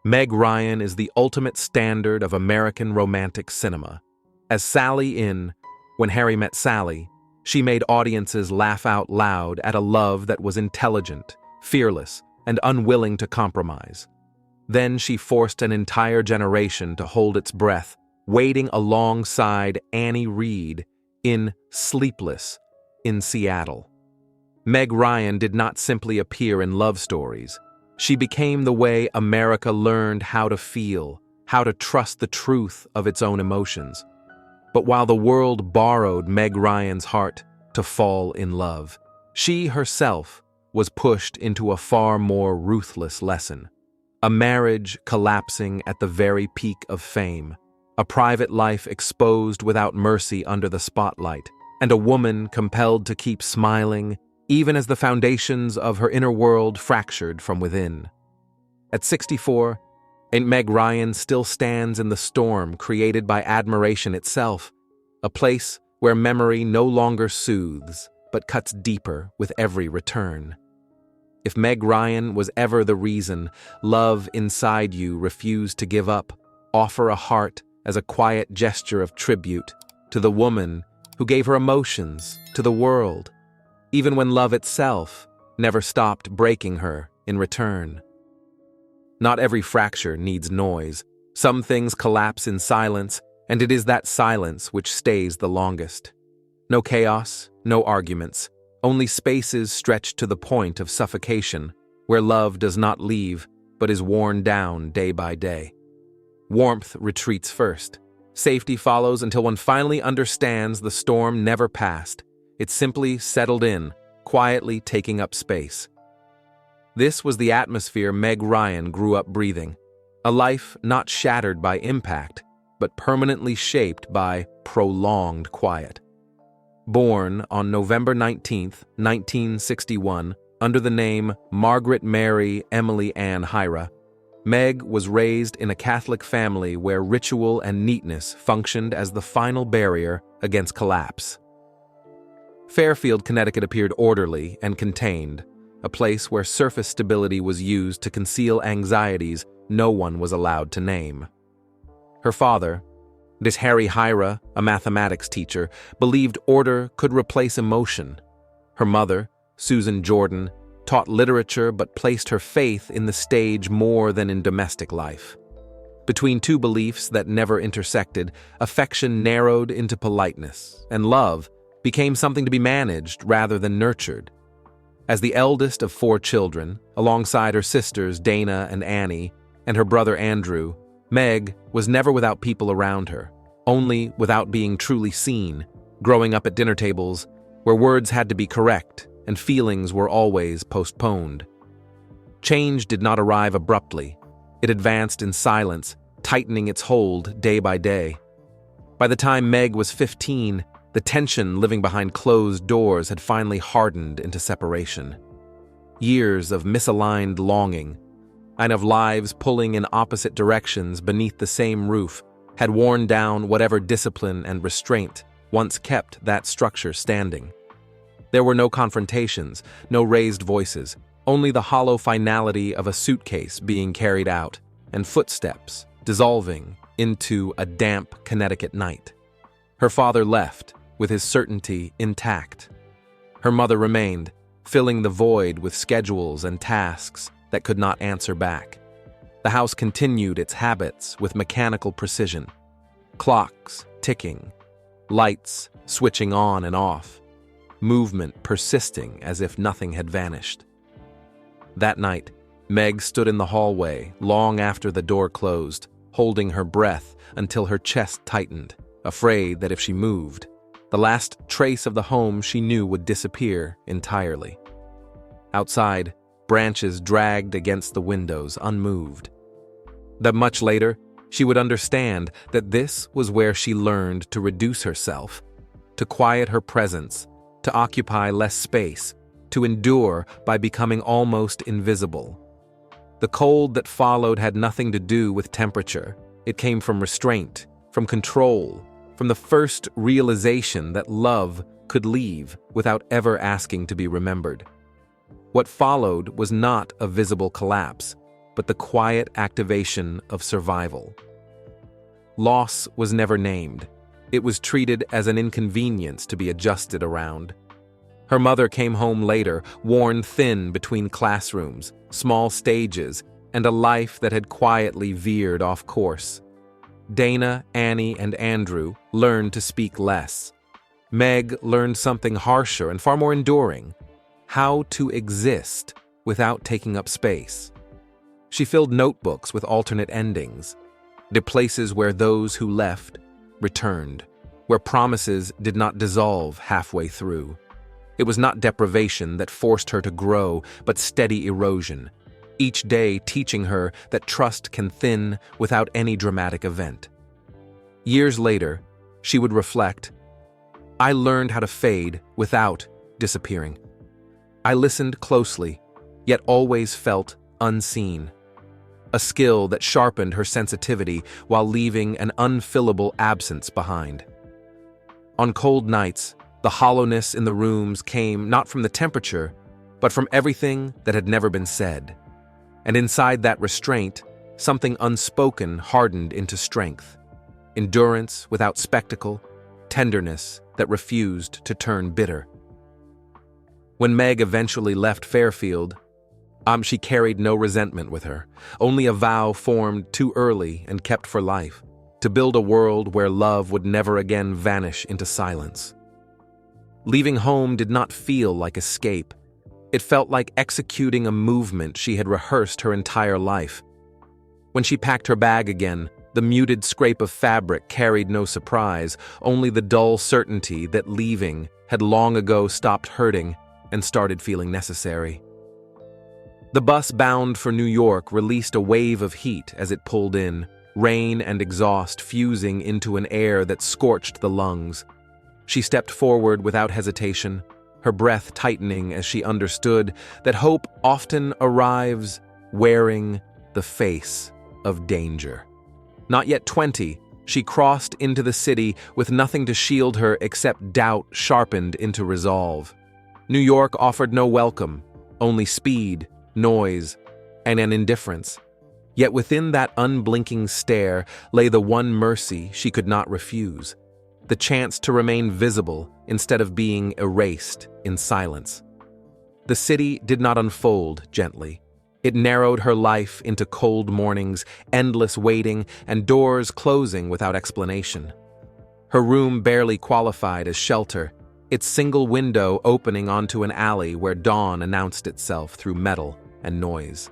Meg Ryan is the ultimate standard of American romantic cinema. As Sally in When Harry Met Sally, she made audiences laugh out loud at a love that was intelligent, fearless, and unwilling to compromise. Then she forced an entire generation to hold its breath, waiting alongside Annie Reed in Sleepless in Seattle. Meg Ryan did not simply appear in love stories. She became the way America learned how to feel, how to trust the truth of its own emotions. But while the world borrowed Meg Ryan's heart to fall in love, she herself was pushed into a far more ruthless lesson. A marriage collapsing at the very peak of fame, a private life exposed without mercy under the spotlight, and a woman compelled to keep smiling even as the foundations of her inner world fractured from within. At 64, Meg Ryan still stands in the storm created by admiration itself, a place where memory no longer soothes but cuts deeper with every return. If Meg Ryan was ever the reason love inside you refused to give up, offer a heart as a quiet gesture of tribute to the woman who gave her emotions to the world, even when love itself never stopped breaking her in return. Not every fracture needs noise. Some things collapse in silence, and it is that silence which stays the longest. No chaos, no arguments, only spaces stretched to the point of suffocation, where love does not leave, but is worn down day by day. Warmth retreats first. Safety follows until one finally understands the storm never passed. It simply settled in, quietly taking up space. This was the atmosphere Meg Ryan grew up breathing, a life not shattered by impact, but permanently shaped by prolonged quiet. Born on November 19, 1961, under the name Margaret Mary Emily Ann Hyra, Meg was raised in a Catholic family where ritual and neatness functioned as the final barrier against collapse. Fairfield, Connecticut appeared orderly and contained, a place where surface stability was used to conceal anxieties no one was allowed to name. Her father, this Harry Hyra, a mathematics teacher, believed order could replace emotion. Her mother, Susan Jordan, taught literature but placed her faith in the stage more than in domestic life. Between two beliefs that never intersected, affection narrowed into politeness, and love became something to be managed rather than nurtured. As the eldest of 4 children, alongside her sisters Dana and Annie, and her brother Andrew, Meg was never without people around her, only without being truly seen, growing up at dinner tables where words had to be correct and feelings were always postponed. Change did not arrive abruptly. It advanced in silence, tightening its hold day by day. By the time Meg was 15, the tension living behind closed doors had finally hardened into separation. Years of misaligned longing, and of lives pulling in opposite directions beneath the same roof, had worn down whatever discipline and restraint once kept that structure standing. There were no confrontations, no raised voices, only the hollow finality of a suitcase being carried out, and footsteps dissolving into a damp Connecticut night. Her father left, with his certainty intact. Her mother remained, filling the void with schedules and tasks that could not answer back. The house continued its habits with mechanical precision. Clocks ticking, lights switching on and off, movement persisting as if nothing had vanished. That night, Meg stood in the hallway long after the door closed, holding her breath until her chest tightened, afraid that if she moved, the last trace of the home she knew would disappear entirely. Outside, branches dragged against the windows, unmoved. That much later, she would understand that this was where she learned to reduce herself, to quiet her presence, to occupy less space, to endure by becoming almost invisible. The cold that followed had nothing to do with temperature. It came from restraint, from control, from the first realization that love could leave without ever asking to be remembered. What followed was not a visible collapse. but the quiet activation of survival. Loss was never named. It was treated as an inconvenience to be adjusted around. Her mother came home later, worn thin between classrooms, small stages, and a life that had quietly veered off course. Dana, Annie, and Andrew learned to speak less. Meg learned something harsher and far more enduring: how to exist without taking up space. She filled notebooks with alternate endings, the places where those who left returned, where promises did not dissolve halfway through. It was not deprivation that forced her to grow, but steady erosion, each day teaching her that trust can thin without any dramatic event. Years later, she would reflect, "I learned how to fade without disappearing. I listened closely, yet always felt unseen. A skill that sharpened her sensitivity while leaving an unfillable absence behind." On cold nights, the hollowness in the rooms came not from the temperature, but from everything that had never been said. And inside that restraint, something unspoken hardened into strength. Endurance without spectacle, tenderness that refused to turn bitter. When Meg eventually left Fairfield, she carried no resentment with her, only a vow formed too early and kept for life, to build a world where love would never again vanish into silence. Leaving home did not feel like escape. It felt like executing a movement she had rehearsed her entire life. When she packed her bag again, the muted scrape of fabric carried no surprise, only the dull certainty that leaving had long ago stopped hurting and started feeling necessary. The bus bound for New York released a wave of heat as it pulled in, rain and exhaust fusing into an air that scorched the lungs. She stepped forward without hesitation, her breath tightening as she understood that hope often arrives wearing the face of danger. Not yet 20, she crossed into the city with nothing to shield her except doubt sharpened into resolve. New York offered no welcome, only speed, noise, and an indifference. Yet within that unblinking stare lay the one mercy she could not refuse: the chance to remain visible instead of being erased in silence. The city did not unfold gently. It narrowed her life into cold mornings, endless waiting, and doors closing without explanation. Her room barely qualified as shelter, its single window opening onto an alley where dawn announced itself through metal and noise.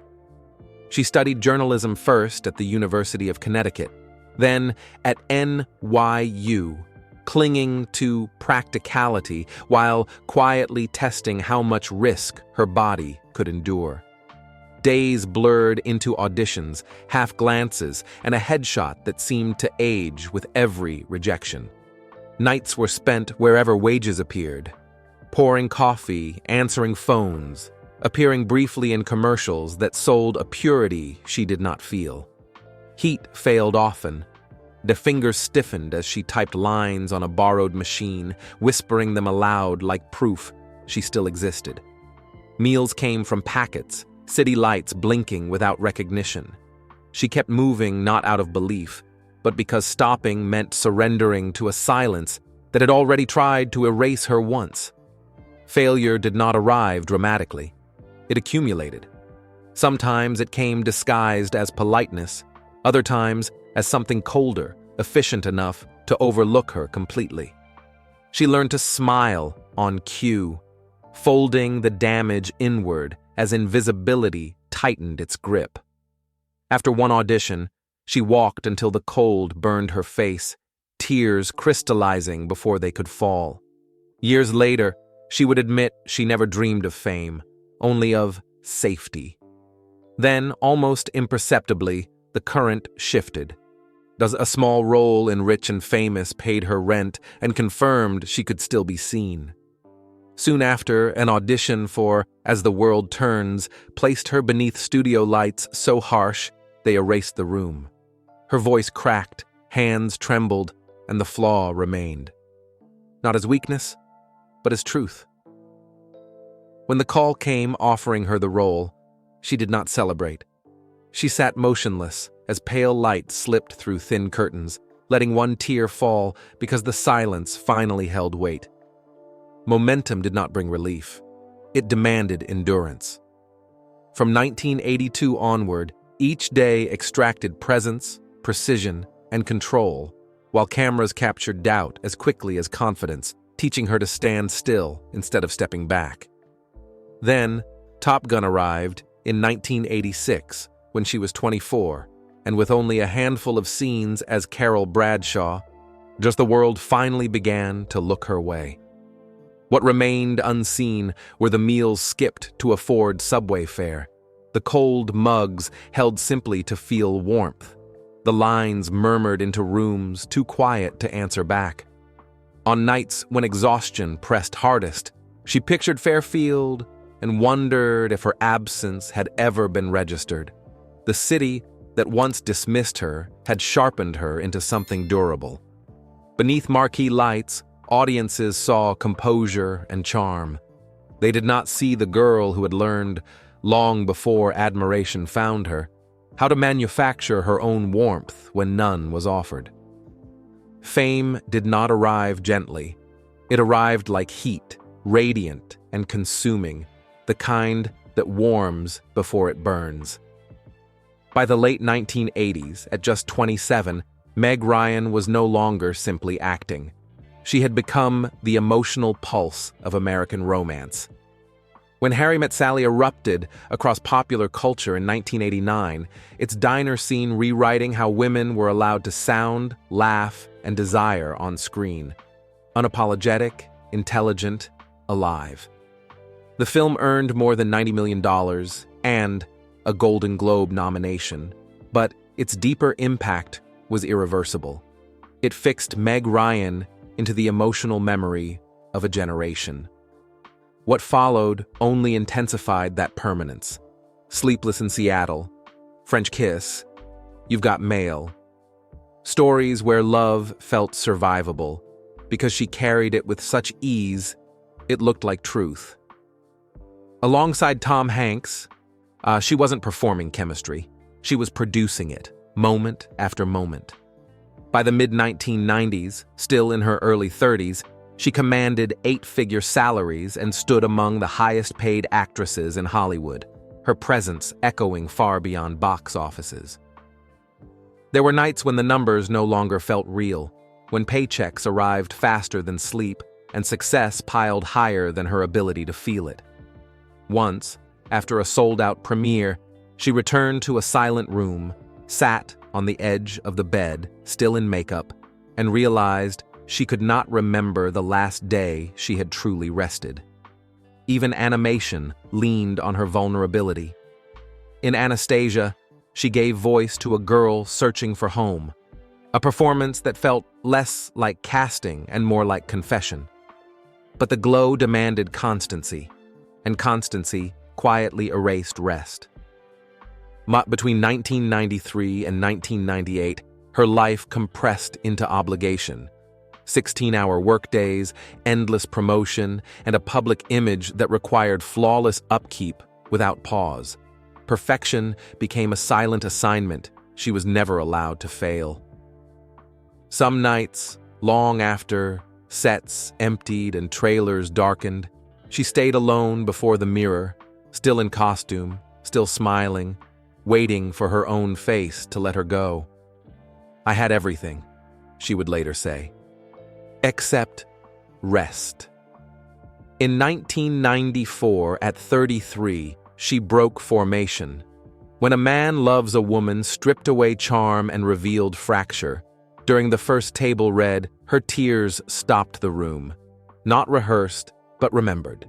She studied journalism first at the University of Connecticut, then at NYU, clinging to practicality while quietly testing how much risk her body could endure. Days blurred into auditions, half glances, and a headshot that seemed to age with every rejection. Nights were spent wherever wages appeared, pouring coffee, answering phones, appearing briefly in commercials that sold a purity she did not feel. Heat failed often. The fingers stiffened as she typed lines on a borrowed machine, whispering them aloud like proof she still existed. Meals came from packets, city lights blinking without recognition. She kept moving not out of belief, but because stopping meant surrendering to a silence that had already tried to erase her once. Failure did not arrive dramatically. It accumulated. Sometimes it came disguised as politeness, other times as something colder, efficient enough to overlook her completely. She learned to smile on cue, folding the damage inward as invisibility tightened its grip. After one audition, she walked until the cold burned her face, tears crystallizing before they could fall. Years later, she would admit she never dreamed of fame, only of safety. Then, almost imperceptibly, the current shifted. A small role in Rich and Famous paid her rent and confirmed she could still be seen. Soon after, an audition for As the World Turns placed her beneath studio lights so harsh they erased the room. Her voice cracked, hands trembled, and the flaw remained. Not as weakness, but as truth. When the call came offering her the role, she did not celebrate. She sat motionless as pale light slipped through thin curtains, letting one tear fall because the silence finally held weight. Momentum did not bring relief. It demanded endurance. From 1982 onward, each day extracted presence, precision, and control, while cameras captured doubt as quickly as confidence, teaching her to stand still instead of stepping back. Then, Top Gun arrived in 1986 when she was 24, and with only a handful of scenes as Carol Bradshaw, just the world finally began to look her way. What remained unseen were the meals skipped to afford subway fare, the cold mugs held simply to feel warmth, the lines murmured into rooms too quiet to answer back. On nights when exhaustion pressed hardest, she pictured Fairfield and wondered if her absence had ever been registered. The city that once dismissed her had sharpened her into something durable. Beneath marquee lights, audiences saw composure and charm. They did not see the girl who had learned, long before admiration found her, how to manufacture her own warmth when none was offered. Fame did not arrive gently. It arrived like heat, radiant and consuming, the kind that warms before it burns. By the late 1980s, at just 27, Meg Ryan was no longer simply acting. She had become the emotional pulse of American romance. When Harry Met Sally erupted across popular culture in 1989, its diner scene rewriting how women were allowed to sound, laugh, and desire on screen. Unapologetic, intelligent, alive. The film earned more than $90 million and a Golden Globe nomination, but its deeper impact was irreversible. It fixed Meg Ryan into the emotional memory of a generation. What followed only intensified that permanence. Sleepless in Seattle, French Kiss, You've Got Mail. Stories where love felt survivable because she carried it with such ease it looked like truth. Alongside Tom Hanks, she wasn't performing chemistry. She was producing it, moment after moment. By the mid-1990s, still in her early 30s, she commanded 8-figure salaries and stood among the highest-paid actresses in Hollywood, her presence echoing far beyond box offices. There were nights when the numbers no longer felt real, when paychecks arrived faster than sleep and success piled higher than her ability to feel it. Once, after a sold-out premiere, she returned to a silent room, sat on the edge of the bed, still in makeup, and realized she could not remember the last day she had truly rested. Even animation leaned on her vulnerability. In Anastasia, she gave voice to a girl searching for home, a performance that felt less like casting and more like confession. But the glow demanded constancy, and constancy quietly erased rest. Between 1993 and 1998, her life compressed into obligation. 16-hour workdays, endless promotion, and a public image that required flawless upkeep without pause. Perfection became a silent assignment she was never allowed to fail. Some nights, long after sets emptied and trailers darkened, she stayed alone before the mirror, still in costume, still smiling, waiting for her own face to let her go. I had everything, she would later say, except rest. In 1994, at 33, she broke formation. When a man loves a woman, stripped away charm and revealed fracture. During the first table read, her tears stopped the room. Not rehearsed, but remembered.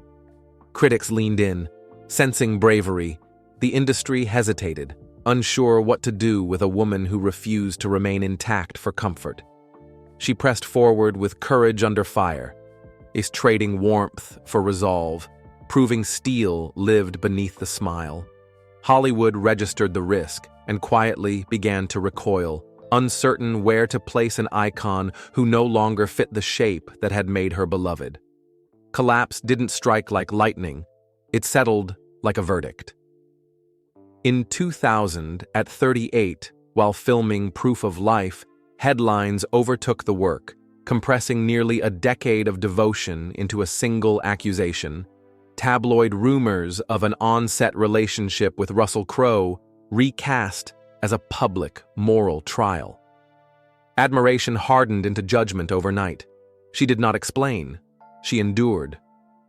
Critics leaned in, sensing bravery. The industry hesitated, unsure what to do with a woman who refused to remain intact for comfort. She pressed forward with courage under fire, is trading warmth for resolve, proving steel lived beneath the smile. Hollywood registered the risk and quietly began to recoil, uncertain where to place an icon who no longer fit the shape that had made her beloved. Collapse didn't strike like lightning, it settled like a verdict. In 2000, at 38, while filming Proof of Life, headlines overtook the work, compressing nearly a decade of devotion into a single accusation. Tabloid rumors of an on-set relationship with Russell Crowe recast as a public moral trial. Admiration hardened into judgment overnight. She did not explain. She endured.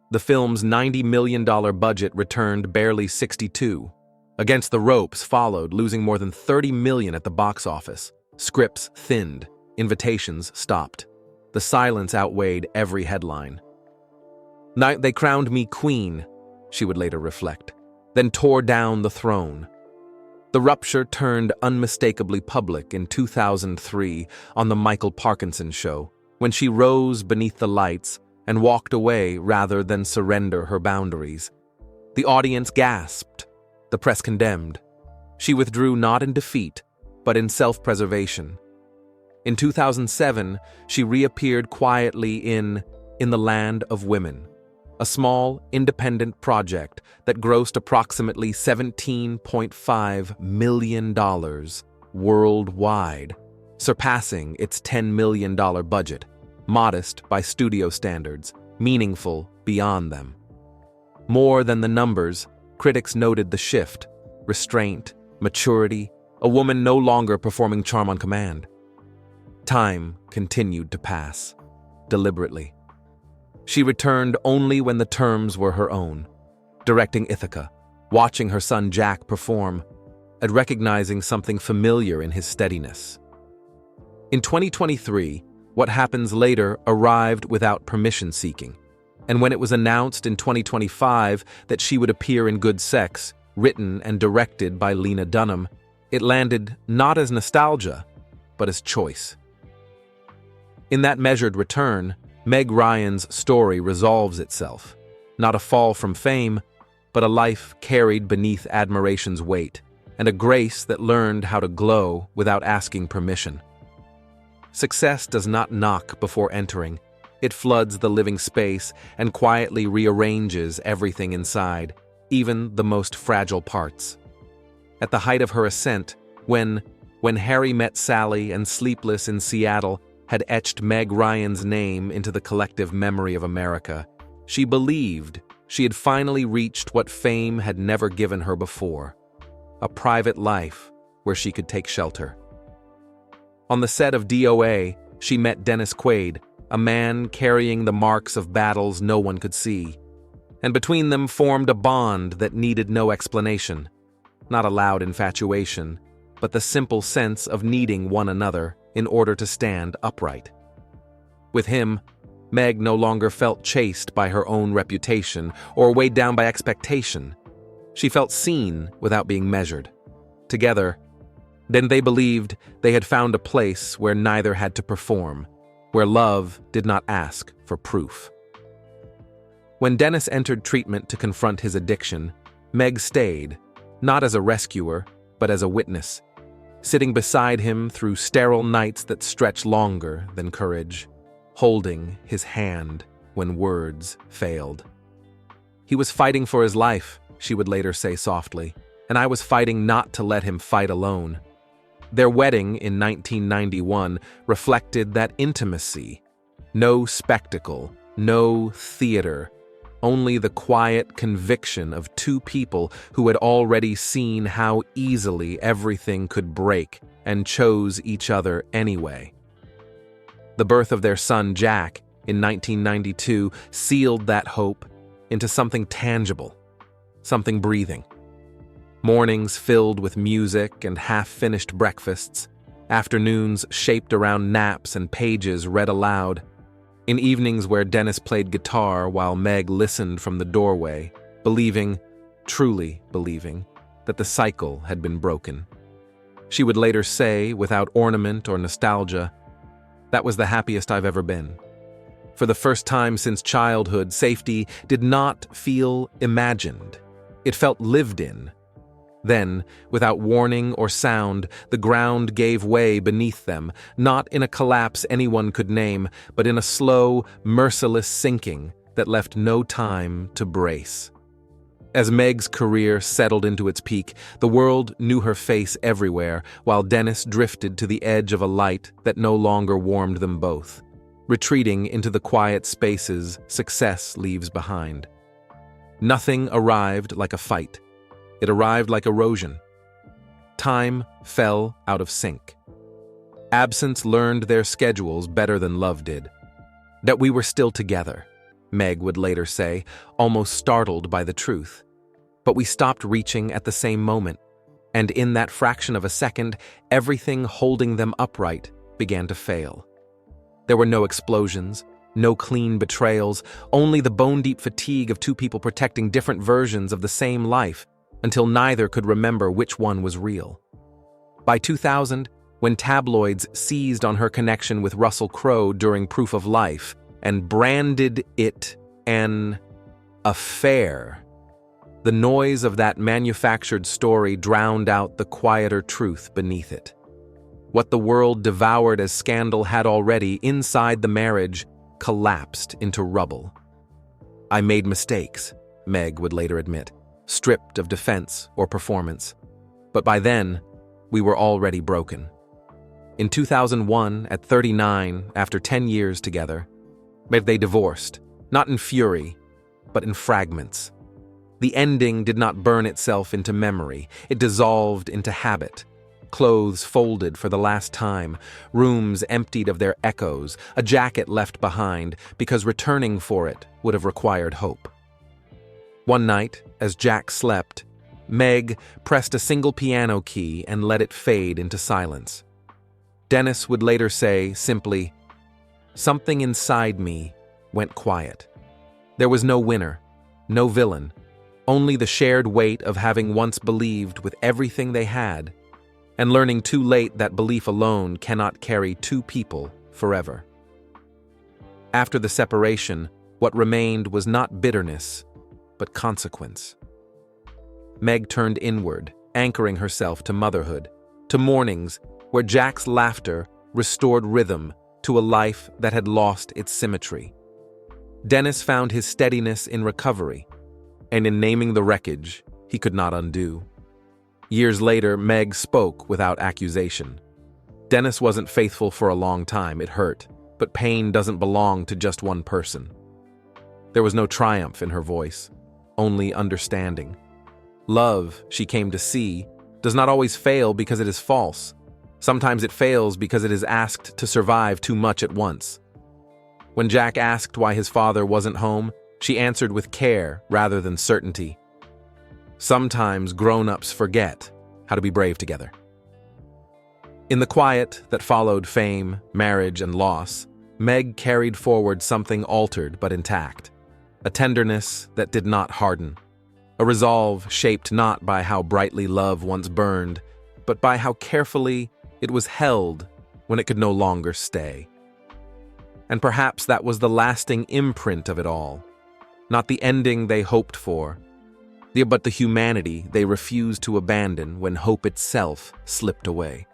The film's $90 million budget returned barely 62. Against the Ropes followed, losing more than $30 million at the box office. Scripts thinned. Invitations stopped. The silence outweighed every headline. "They crowned me queen," she would later reflect, then tore down the throne. The rupture turned unmistakably public in 2003 on The Michael Parkinson Show, when she rose beneath the lights and walked away rather than surrender her boundaries. The audience gasped. The press condemned. She withdrew not in defeat, but in self-preservation. In 2007, she reappeared quietly in The Land of Women, a small, independent project that grossed approximately $17.5 million worldwide, surpassing its $10 million budget, modest by studio standards, meaningful beyond them. More than the numbers, critics noted the shift, restraint, maturity, a woman no longer performing charm on command. Time continued to pass, deliberately. She returned only when the terms were her own, directing Ithaca, watching her son Jack perform, and recognizing something familiar in his steadiness. In 2023, What Happens Later arrived without permission seeking, and when it was announced in 2025 that she would appear in Good Sex, written and directed by Lena Dunham, it landed not as nostalgia, but as choice. In that measured return, Meg Ryan's story resolves itself, not a fall from fame, but a life carried beneath admiration's weight, and a grace that learned how to glow without asking permission. Success does not knock before entering. It floods the living space and quietly rearranges everything inside, even the most fragile parts. At the height of her ascent, when Harry Met Sally and Sleepless in Seattle had etched Meg Ryan's name into the collective memory of America, she believed she had finally reached what fame had never given her before, a private life where she could take shelter. On the set of DOA, she met Dennis Quaid, a man carrying the marks of battles no one could see, and between them formed a bond that needed no explanation, not a loud infatuation, but the simple sense of needing one another in order to stand upright. With him, Meg no longer felt chased by her own reputation or weighed down by expectation. She felt seen without being measured. Together, then they believed they had found a place where neither had to perform, where love did not ask for proof. When Dennis entered treatment to confront his addiction, Meg stayed, not as a rescuer, but as a witness, sitting beside him through sterile nights that stretch longer than courage, holding his hand when words failed. He was fighting for his life, she would later say softly, and I was fighting not to let him fight alone. Their wedding in 1991 reflected that intimacy. No spectacle, no theater, only the quiet conviction of two people who had already seen how easily everything could break and chose each other anyway. The birth of their son Jack in 1992 sealed that hope into something tangible, something breathing. Mornings filled with music and half-finished breakfasts, afternoons shaped around naps and pages read aloud, in evenings where Dennis played guitar while Meg listened from the doorway, believing, truly believing, that the cycle had been broken. She would later say, without ornament or nostalgia, "That was the happiest I've ever been." For the first time since childhood, safety did not feel imagined. It felt lived in. Then, without warning or sound, the ground gave way beneath them, not in a collapse anyone could name, but in a slow, merciless sinking that left no time to brace. As Meg's career settled into its peak, the world knew her face everywhere, while Dennis drifted to the edge of a light that no longer warmed them both, retreating into the quiet spaces success leaves behind. Nothing arrived like a fight. It arrived like erosion. Time fell out of sync. Absence learned their schedules better than love did. That we were still together, Meg would later say, almost startled by the truth. But we stopped reaching at the same moment, and in that fraction of a second, everything holding them upright began to fail. There were no explosions, no clean betrayals, only the bone-deep fatigue of two people protecting different versions of the same life until neither could remember which one was real. By 2000, when tabloids seized on her connection with Russell Crowe during Proof of Life and branded it an affair, the noise of that manufactured story drowned out the quieter truth beneath it. What the world devoured as scandal had already, inside the marriage, collapsed into rubble. "I made mistakes," Meg would later admit, stripped of defense or performance. But by then, we were already broken. In 2001, at 39, after 10 years together, they divorced, not in fury, but in fragments. The ending did not burn itself into memory, it dissolved into habit. Clothes folded for the last time, rooms emptied of their echoes, a jacket left behind because returning for it would have required hope. One night, as Jack slept, Meg pressed a single piano key and let it fade into silence. Dennis would later say, simply, "Something inside me went quiet." There was no winner, no villain, only the shared weight of having once believed with everything they had, and learning too late that belief alone cannot carry two people forever. After the separation, what remained was not bitterness, but consequence. Meg turned inward, anchoring herself to motherhood, to mornings where Jack's laughter restored rhythm to a life that had lost its symmetry. Dennis found his steadiness in recovery, and in naming the wreckage he could not undo. Years later, Meg spoke without accusation. "Dennis wasn't faithful for a long time, it hurt, but pain doesn't belong to just one person." There was no triumph in her voice, only understanding. Love, she came to see, does not always fail because it is false. Sometimes it fails because it is asked to survive too much at once. When Jack asked why his father wasn't home, she answered with care rather than certainty. Sometimes grown-ups forget how to be brave together. In the quiet that followed fame, marriage, and loss, Meg carried forward something altered but intact. A tenderness that did not harden. A resolve shaped not by how brightly love once burned, but by how carefully it was held when it could no longer stay. And perhaps that was the lasting imprint of it all. Not the ending they hoped for, but the humanity they refused to abandon when hope itself slipped away.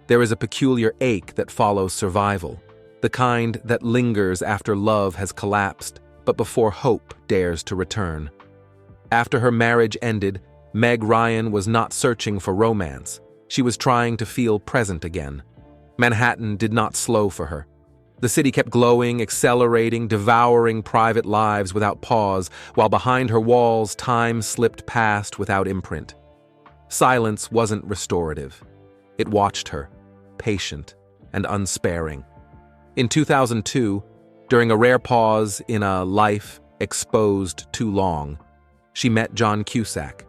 There is a peculiar ache that follows survival, the kind that lingers after love has collapsed, but before hope dares to return. After her marriage ended, Meg Ryan was not searching for romance. She was trying to feel present again. Manhattan did not slow for her. The city kept glowing, accelerating, devouring private lives without pause, while behind her walls time slipped past without imprint. Silence wasn't restorative. It watched her, patient and unsparing. In 2002, during a rare pause in a life exposed too long, she met John Cusack,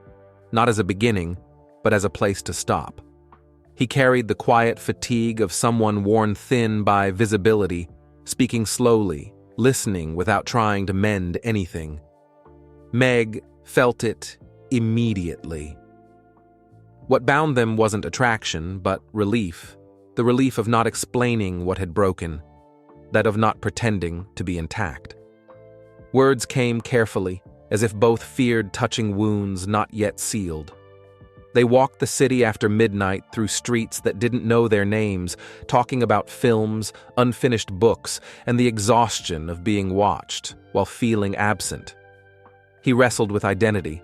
not as a beginning, but as a place to stop. He carried the quiet fatigue of someone worn thin by visibility, speaking slowly, listening without trying to mend anything. Meg felt it immediately. What bound them wasn't attraction, but relief, the relief of not explaining what had broken, that of not pretending to be intact. Words came carefully, as if both feared touching wounds not yet sealed. They walked the city after midnight through streets that didn't know their names, talking about films, unfinished books, and the exhaustion of being watched while feeling absent. He wrestled with identity.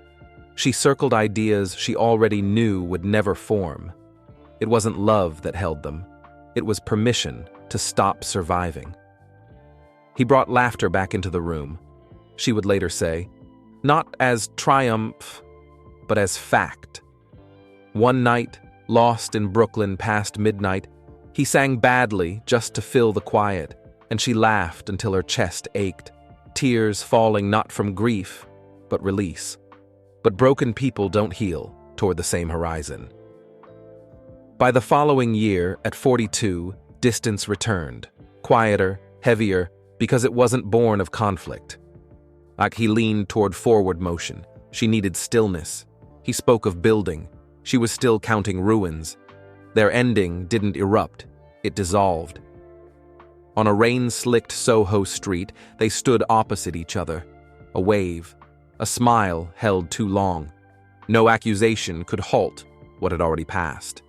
She circled ideas she already knew would never form. It wasn't love that held them. It was permission to stop surviving. He brought laughter back into the room. She would later say, not as triumph, but as fact. One night, lost in Brooklyn past midnight, he sang badly just to fill the quiet, and she laughed until her chest ached, tears falling not from grief, but release. But broken people don't heal toward the same horizon. By the following year, at 42, distance returned, quieter, heavier, because it wasn't born of conflict. Like he leaned toward forward motion. She needed stillness. He spoke of building. She was still counting ruins. Their ending didn't erupt. It dissolved. On a rain-slicked Soho street, they stood opposite each other. A wave. A smile held too long. No accusation could halt what had already passed.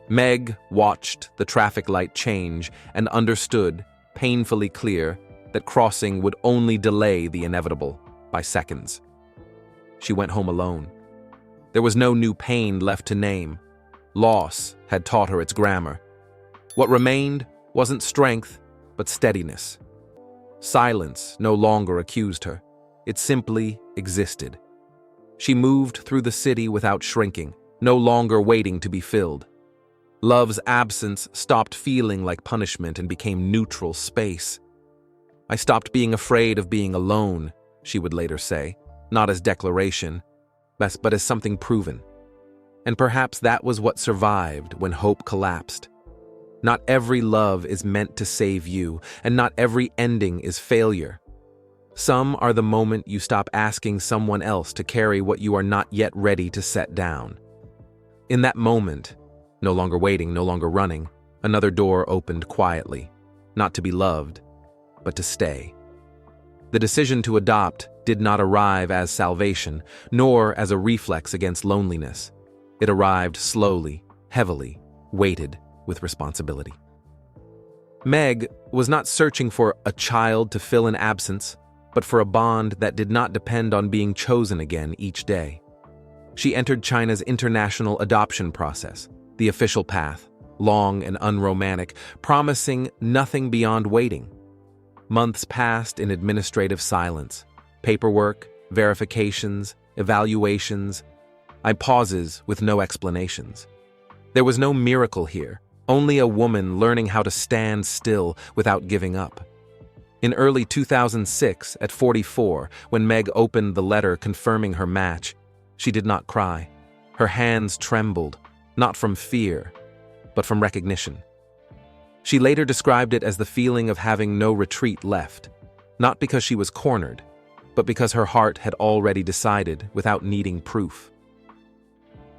Meg watched the traffic light change and understood, painfully clear, that crossing would only delay the inevitable by seconds. She went home alone. There was no new pain left to name. Loss had taught her its grammar. What remained wasn't strength, but steadiness. Silence no longer accused her. It simply existed. She moved through the city without shrinking, no longer waiting to be filled. Love's absence stopped feeling like punishment and became neutral space. I stopped being afraid of being alone, she would later say, not as declaration, but as something proven. And perhaps that was what survived when hope collapsed. Not every love is meant to save you, and not every ending is failure. Some are the moment you stop asking someone else to carry what you are not yet ready to set down. In that moment, no longer waiting, no longer running, another door opened quietly, not to be loved, but to stay. The decision to adopt did not arrive as salvation, nor as a reflex against loneliness. It arrived slowly, heavily, weighted with responsibility. Meg was not searching for a child to fill an absence, but for a bond that did not depend on being chosen again each day. She entered China's international adoption process, the official path, long and unromantic, promising nothing beyond waiting. Months passed in administrative silence, paperwork, verifications, evaluations, pauses with no explanations. There was no miracle here, only a woman learning how to stand still without giving up. In early 2006, at 44, when Meg opened the letter confirming her match, she did not cry. Her hands trembled, not from fear, but from recognition. She later described it as the feeling of having no retreat left, not because she was cornered, but because her heart had already decided without needing proof.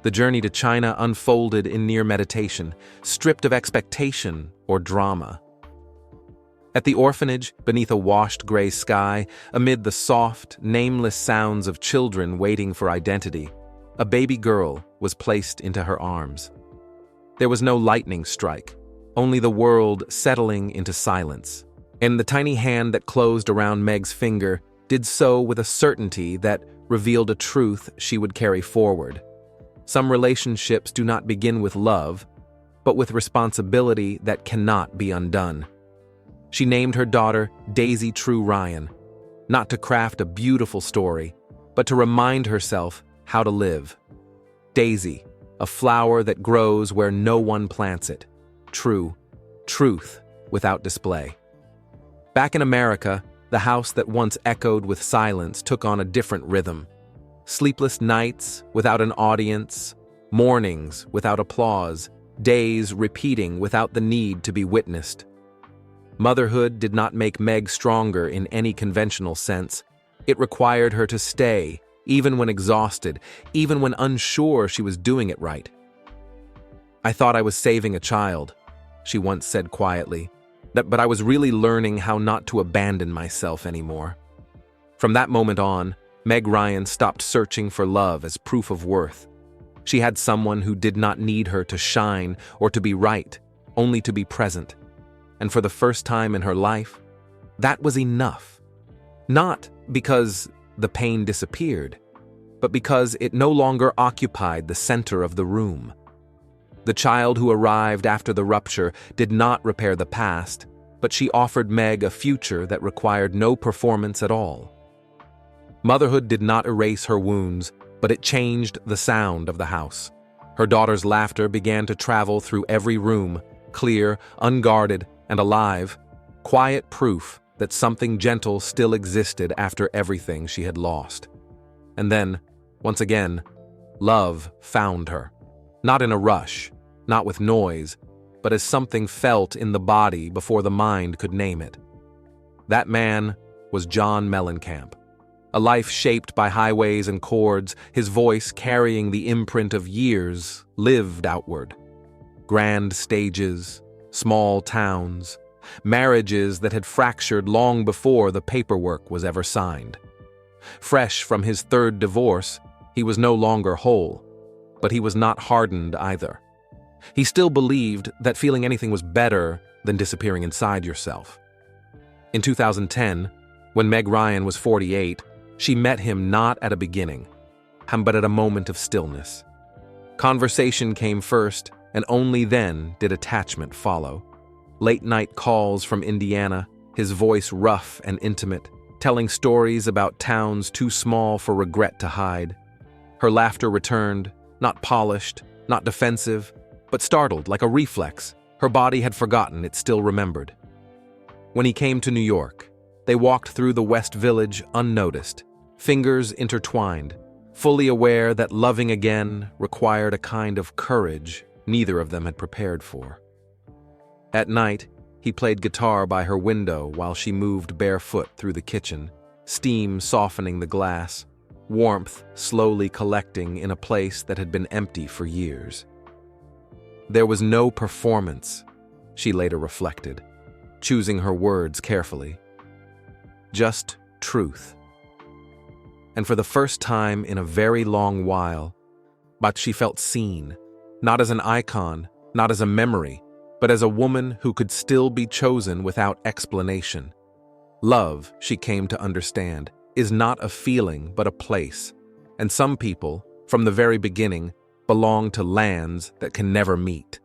The journey to China unfolded in near meditation, stripped of expectation or drama. At the orphanage, beneath a washed gray sky, amid the soft, nameless sounds of children waiting for identity, a baby girl was placed into her arms. There was no lightning strike, only the world settling into silence. And the tiny hand that closed around Meg's finger did so with a certainty that revealed a truth she would carry forward. Some relationships do not begin with love, but with responsibility that cannot be undone. She named her daughter Daisy True Ryan, not to craft a beautiful story, but to remind herself how to live. Daisy, a flower that grows where no one plants it. True, truth without display. Back in America, the house that once echoed with silence took on a different rhythm. Sleepless nights without an audience, mornings without applause, days repeating without the need to be witnessed. Motherhood did not make Meg stronger in any conventional sense. It required her to stay, even when exhausted, even when unsure she was doing it right. "I thought I was saving a child," she once said quietly, "but I was really learning how not to abandon myself anymore." From that moment on, Meg Ryan stopped searching for love as proof of worth. She had someone who did not need her to shine or to be right, only to be present. And for the first time in her life, that was enough. Not because the pain disappeared, but because it no longer occupied the center of the room. The child who arrived after the rupture did not repair the past, but she offered Meg a future that required no performance at all. Motherhood did not erase her wounds, but it changed the sound of the house. Her daughter's laughter began to travel through every room, clear, unguarded, and alive, quiet proof that something gentle still existed after everything she had lost. And then, once again, love found her. Not in a rush, not with noise, but as something felt in the body before the mind could name it. That man was John Mellencamp. A life shaped by highways and chords, his voice carrying the imprint of years lived outward. Grand stages, small towns, marriages that had fractured long before the paperwork was ever signed. Fresh from his third divorce, he was no longer whole, but he was not hardened either. He still believed that feeling anything was better than disappearing inside yourself. In 2010, when Meg Ryan was 48, she met him not at a beginning, but at a moment of stillness. Conversation came first, and only then did attachment follow. Late-night calls from Indiana, his voice rough and intimate, telling stories about towns too small for regret to hide. Her laughter returned, not polished, not defensive, but startled like a reflex. Her body had forgotten it still remembered. When he came to New York, they walked through the West Village unnoticed, fingers intertwined, fully aware that loving again required a kind of courage neither of them had prepared for. At night, he played guitar by her window while she moved barefoot through the kitchen, steam softening the glass, warmth slowly collecting in a place that had been empty for years. There was no performance, she later reflected, choosing her words carefully. Just truth. And for the first time in a very long while, but she felt seen, not as an icon, not as a memory, but as a woman who could still be chosen without explanation. Love, she came to understand, is not a feeling but a place, and some people, from the very beginning, belong to lands that can never meet.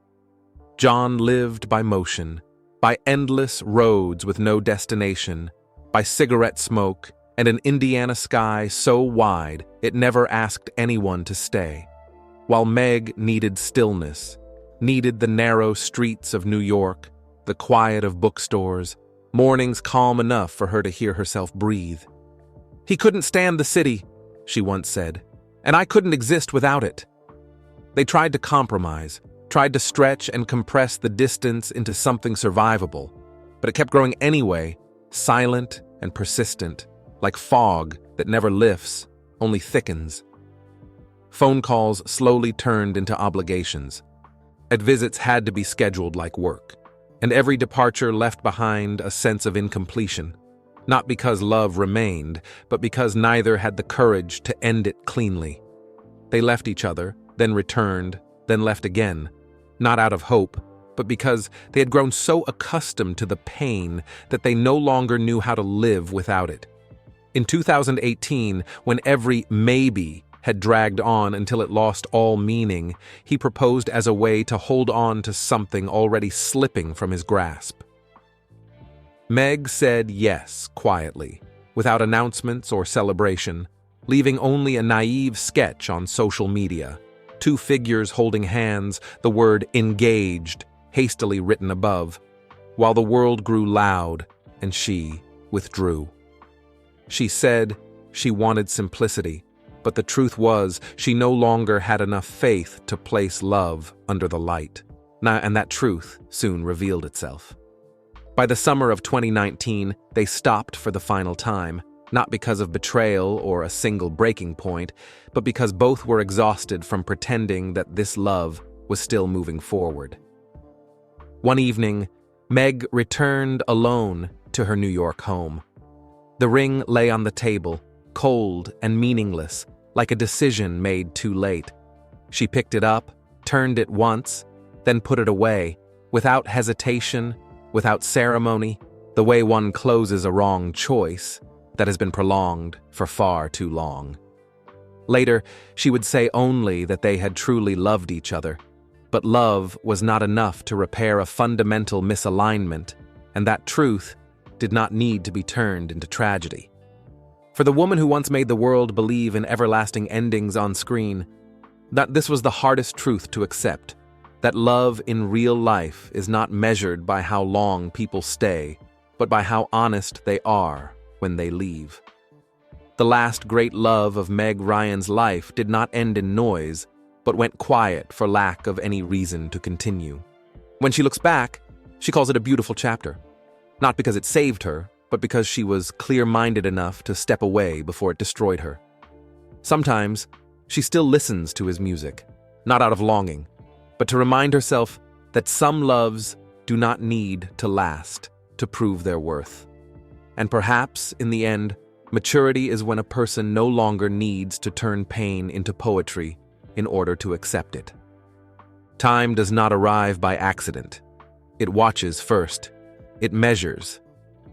John lived by motion, by endless roads with no destination, by cigarette smoke and an Indiana sky so wide it never asked anyone to stay, while Meg needed stillness, needed the narrow streets of New York, the quiet of bookstores, mornings calm enough for her to hear herself breathe. "He couldn't stand the city," she once said, "and I couldn't exist without it." They tried to compromise, tried to stretch and compress the distance into something survivable, but it kept growing anyway, silent and persistent, like fog that never lifts, only thickens. Phone calls slowly turned into obligations. Visits had to be scheduled like work, and every departure left behind a sense of incompletion, not because love remained, but because neither had the courage to end it cleanly. They left each other, then returned, then left again, not out of hope, but because they had grown so accustomed to the pain that they no longer knew how to live without it. In 2018, when every maybe had dragged on until it lost all meaning, he proposed as a way to hold on to something already slipping from his grasp. Meg said yes quietly, without announcements or celebration, leaving only a naive sketch on social media, two figures holding hands, the word engaged hastily written above, while the world grew loud and she withdrew. She said she wanted simplicity, but the truth was she no longer had enough faith to place love under the light. And that truth soon revealed itself. By the summer of 2019, they stopped for the final time, not because of betrayal or a single breaking point, but because both were exhausted from pretending that this love was still moving forward. One evening, Meg returned alone to her New York home. The ring lay on the table, cold and meaningless, like a decision made too late. She picked it up, turned it once, then put it away, without hesitation, without ceremony, the way one closes a wrong choice, that has been prolonged for far too long. Later, she would say only that they had truly loved each other, but love was not enough to repair a fundamental misalignment, and that truth did not need to be turned into tragedy. For the woman who once made the world believe in everlasting endings on screen, that this was the hardest truth to accept, that love in real life is not measured by how long people stay, but by how honest they are when they leave. The last great love of Meg Ryan's life did not end in noise, but went quiet for lack of any reason to continue. When she looks back, she calls it a beautiful chapter. Not because it saved her, but because she was clear-minded enough to step away before it destroyed her. Sometimes, she still listens to his music, not out of longing, but to remind herself that some loves do not need to last to prove their worth. And perhaps, in the end, maturity is when a person no longer needs to turn pain into poetry in order to accept it. Time does not arrive by accident. It watches first. It measures.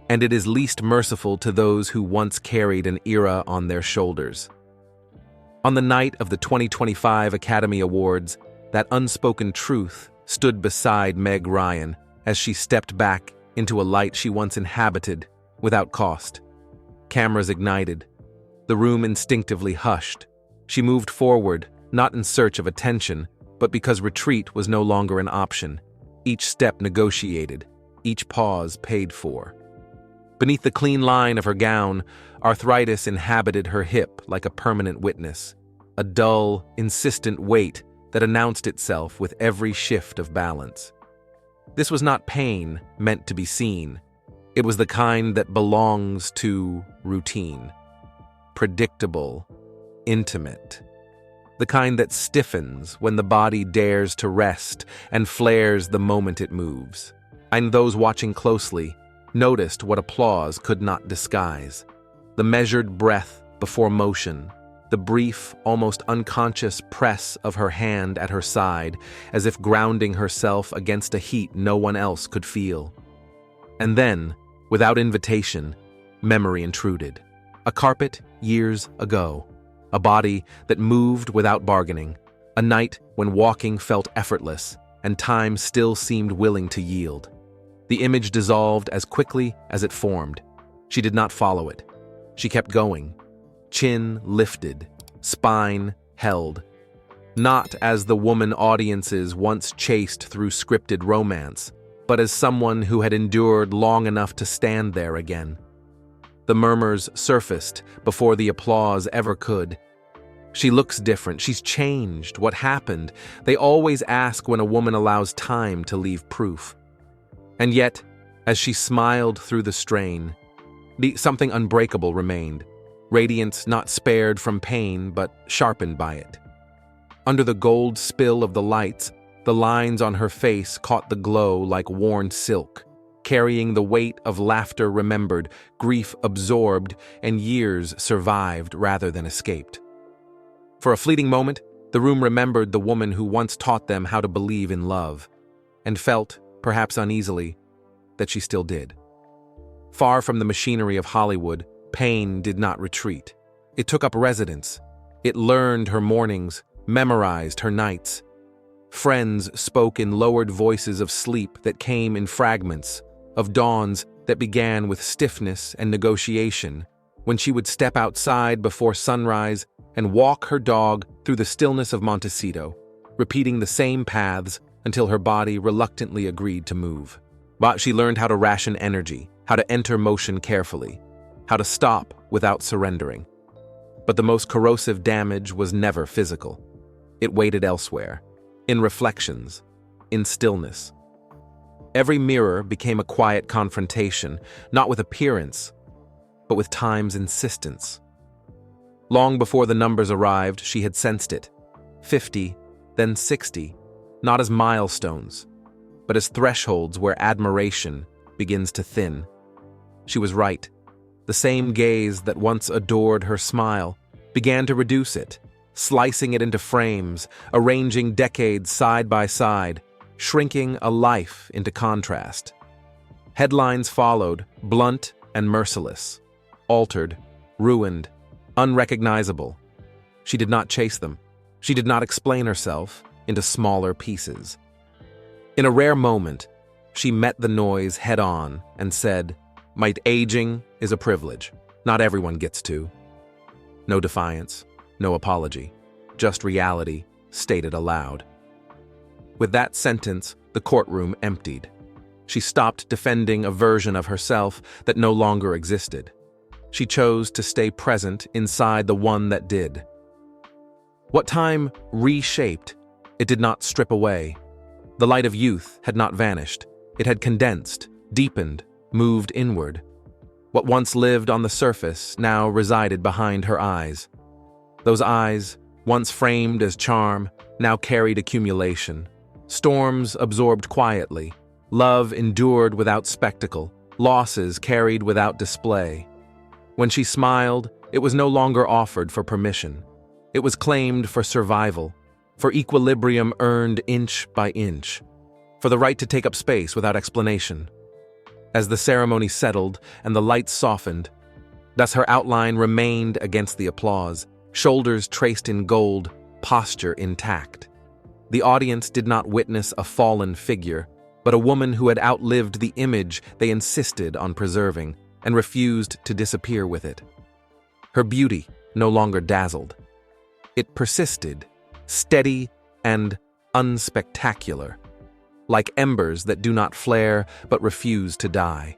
And it is least merciful to those who once carried an era on their shoulders. On the night of the 2025 Academy Awards, that unspoken truth stood beside Meg Ryan as she stepped back into a light she once inhabited without cost. Cameras ignited. The room instinctively hushed. She moved forward, not in search of attention, but because retreat was no longer an option. Each step negotiated, each pause paid for. Beneath the clean line of her gown, arthritis inhabited her hip like a permanent witness, a dull, insistent weight that announced itself with every shift of balance. This was not pain meant to be seen. It was the kind that belongs to routine, predictable, intimate. The kind that stiffens when the body dares to rest and flares the moment it moves. And those watching closely noticed what applause could not disguise. The measured breath before motion, the brief, almost unconscious press of her hand at her side, as if grounding herself against a heat no one else could feel. And then, without invitation, memory intruded. A carpet years ago. A body that moved without bargaining. A night when walking felt effortless, and time still seemed willing to yield. The image dissolved as quickly as it formed. She did not follow it. She kept going. Chin lifted, spine held. Not as the woman audiences once chased through scripted romance, but as someone who had endured long enough to stand there again. The murmurs surfaced before the applause ever could. She looks different. She's changed. What happened? They always ask when a woman allows time to leave proof. And yet, as she smiled through the strain, something unbreakable remained. Radiance not spared from pain, but sharpened by it. Under the gold spill of the lights, the lines on her face caught the glow like worn silk, carrying the weight of laughter remembered, grief absorbed, and years survived rather than escaped. For a fleeting moment, the room remembered the woman who once taught them how to believe in love, and felt, perhaps uneasily, that she still did. Far from the machinery of Hollywood, pain did not retreat. It took up residence. It learned her mornings, memorized her nights. Friends spoke in lowered voices of sleep that came in fragments, of dawns that began with stiffness and negotiation, when she would step outside before sunrise and walk her dog through the stillness of Montecito, repeating the same paths until her body reluctantly agreed to move. But she learned how to ration energy, how to enter motion carefully, how to stop without surrendering. But the most corrosive damage was never physical. It waited elsewhere, in reflections, in stillness. Every mirror became a quiet confrontation, not with appearance, but with time's insistence. Long before the numbers arrived, she had sensed it. 50, then 60, not as milestones, but as thresholds where admiration begins to thin. She was right. The same gaze that once adored her smile began to reduce it, slicing it into frames, arranging decades side by side, shrinking a life into contrast. Headlines followed, blunt and merciless. altered, ruined, unrecognizable. She did not chase them. She did not explain herself into smaller pieces. In a rare moment, she met the noise head-on and said, "My aging is a privilege. Not everyone gets to." No defiance, no apology, just reality stated aloud. With that sentence, the courtroom emptied. She stopped defending a version of herself that no longer existed. She chose to stay present inside the one that did. What time reshaped, it did not strip away. The light of youth had not vanished. It had condensed, deepened, moved inward. What once lived on the surface now resided behind her eyes. Those eyes, once framed as charm, now carried accumulation. Storms absorbed quietly. Love endured without spectacle. Losses carried without display. When she smiled, it was no longer offered for permission. It was claimed for survival, for equilibrium earned inch by inch, for the right to take up space without explanation. As the ceremony settled and the lights softened, thus her outline remained against the applause, shoulders traced in gold, posture intact. The audience did not witness a fallen figure, but a woman who had outlived the image they insisted on preserving and refused to disappear with it. Her beauty no longer dazzled. It persisted, steady and unspectacular, like embers that do not flare but refuse to die.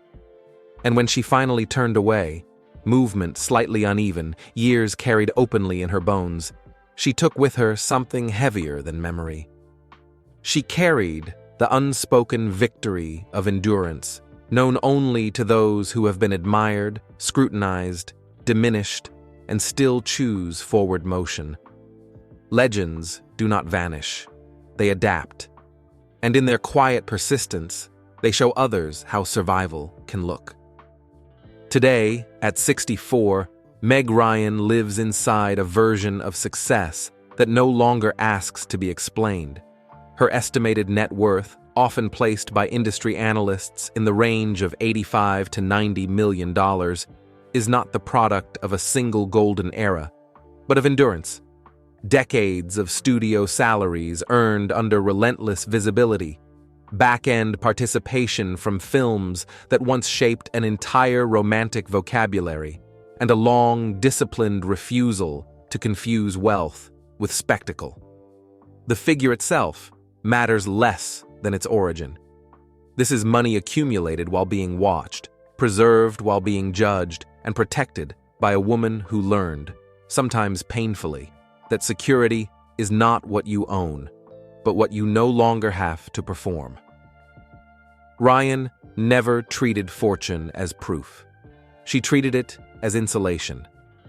And when she finally turned away, movement slightly uneven, years carried openly in her bones, she took with her something heavier than memory. She carried the unspoken victory of endurance, known only to those who have been admired, scrutinized, diminished, and still choose forward motion. Legends do not vanish, they adapt. And in their quiet persistence, they show others how survival can look. Today, at 64, Meg Ryan lives inside a version of success that no longer asks to be explained. Her estimated net worth, often placed by industry analysts in the range of $85 to $90 million, is not the product of a single golden era, but of endurance. Decades of studio salaries earned under relentless visibility, back-end participation from films that once shaped an entire romantic vocabulary, and a long, disciplined refusal to confuse wealth with spectacle. The figure itself matters less than its origin. This is money accumulated while being watched, preserved while being judged, and protected by a woman who learned, sometimes painfully, that security is not what you own, but what you no longer have to perform. Ryan never treated fortune as proof. She treated it as insulation,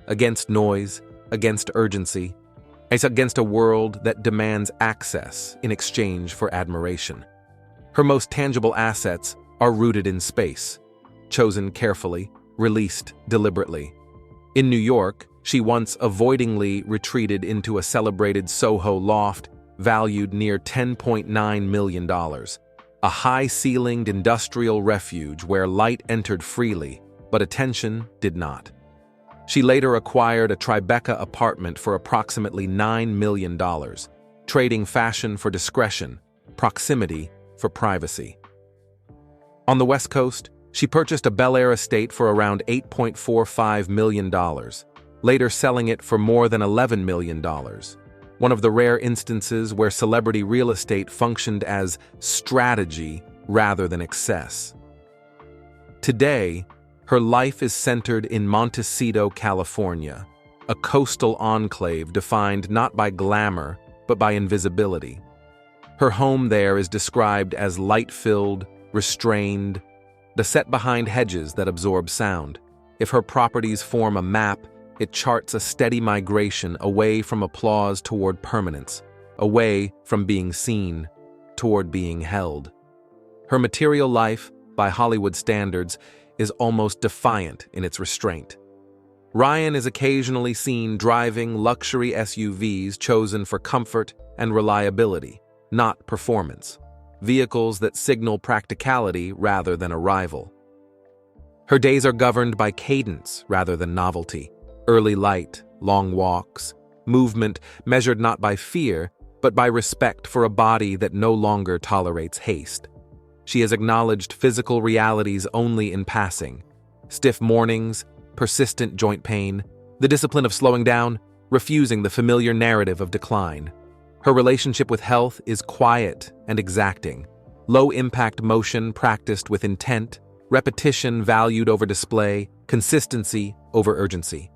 against noise, against urgency, against a world that demands access in exchange for admiration. Her most tangible assets are rooted in space, chosen carefully, released deliberately. In New York, she once avoidingly retreated into a celebrated Soho loft valued near $10.9 million, a high-ceilinged industrial refuge where light entered freely, but attention did not. She later acquired a Tribeca apartment for approximately $9 million, trading fashion for discretion, proximity for privacy. On the West Coast, she purchased a Bel Air estate for around $8.45 million, later selling it for more than $11 million, one of the rare instances where celebrity real estate functioned as strategy rather than excess. Today, her life is centered in Montecito, California, a coastal enclave defined not by glamour, but by invisibility. Her home there is described as light-filled, restrained, the set behind hedges that absorb sound. If her properties form a map, it charts a steady migration away from applause toward permanence, away from being seen toward being held. Her material life, by Hollywood standards, is almost defiant in its restraint. Ryan is occasionally seen driving luxury SUVs chosen for comfort and reliability, not performance, vehicles that signal practicality rather than arrival. Her days are governed by cadence rather than novelty, early light, long walks, movement measured not by fear, but by respect for a body that no longer tolerates haste. She has acknowledged physical realities only in passing: stiff mornings, persistent joint pain, the discipline of slowing down, refusing the familiar narrative of decline. Her relationship with health is quiet and exacting, low-impact motion practiced with intent, repetition valued over display, consistency over urgency.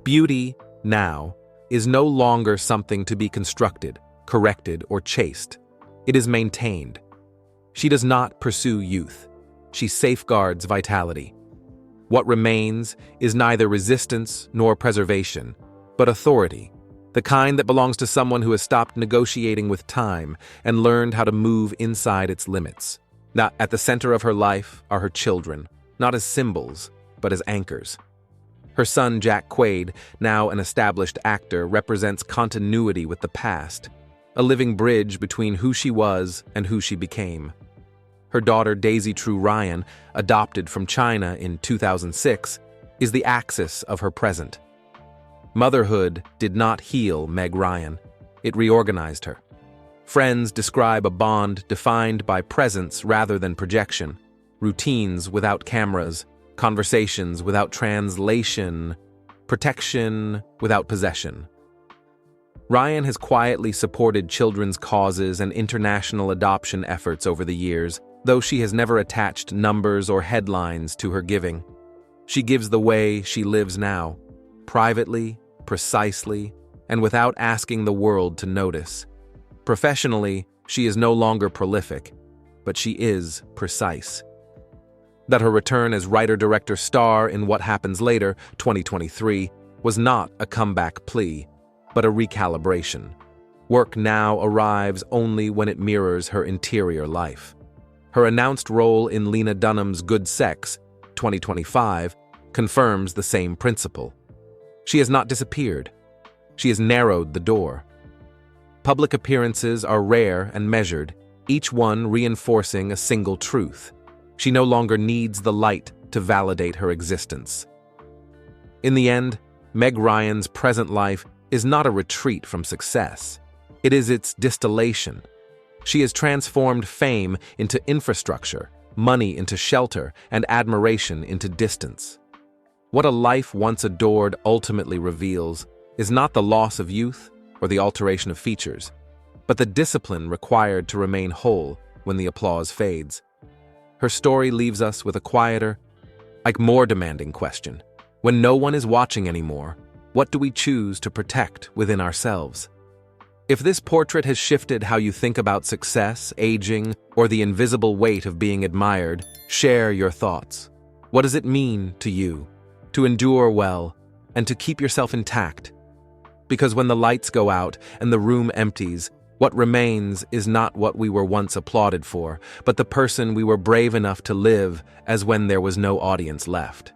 Beauty, now, is no longer something to be constructed, corrected, or chased. It is maintained. She does not pursue youth. She safeguards vitality. What remains is neither resistance nor preservation, but authority, the kind that belongs to someone who has stopped negotiating with time and learned how to move inside its limits. Now, at the center of her life are her children, not as symbols, but as anchors. Her son, Jack Quaid, now an established actor, represents continuity with the past, a living bridge between who she was and who she became. Her daughter, Daisy True Ryan, adopted from China in 2006, is the axis of her present. Motherhood did not heal Meg Ryan. It reorganized her. Friends describe a bond defined by presence rather than projection, routines without cameras, conversations without translation, protection without possession. Ryan has quietly supported children's causes and international adoption efforts over the years, though she has never attached numbers or headlines to her giving. She gives the way she lives now, privately, precisely, and without asking the world to notice. Professionally, she is no longer prolific, but she is precise. That her return as writer-director star in What Happens Later, 2023, was not a comeback plea, but a recalibration. Work now arrives only when it mirrors her interior life. Her announced role in Lena Dunham's Good Sex, 2025, confirms the same principle. She has not disappeared. She has narrowed the door. Public appearances are rare and measured, each one reinforcing a single truth. She no longer needs the light to validate her existence. In the end, Meg Ryan's present life is not a retreat from success. It is its distillation. She has transformed fame into infrastructure, money into shelter, and admiration into distance. What a life once adored ultimately reveals is not the loss of youth or the alteration of features, but the discipline required to remain whole when the applause fades. Her story leaves us with a quieter, more demanding question. When no one is watching anymore, what do we choose to protect within ourselves? If this portrait has shifted how you think about success, aging, or the invisible weight of being admired, share your thoughts. What does it mean to you to endure well and to keep yourself intact? Because when the lights go out and the room empties, what remains is not what we were once applauded for, but the person we were brave enough to live as when there was no audience left.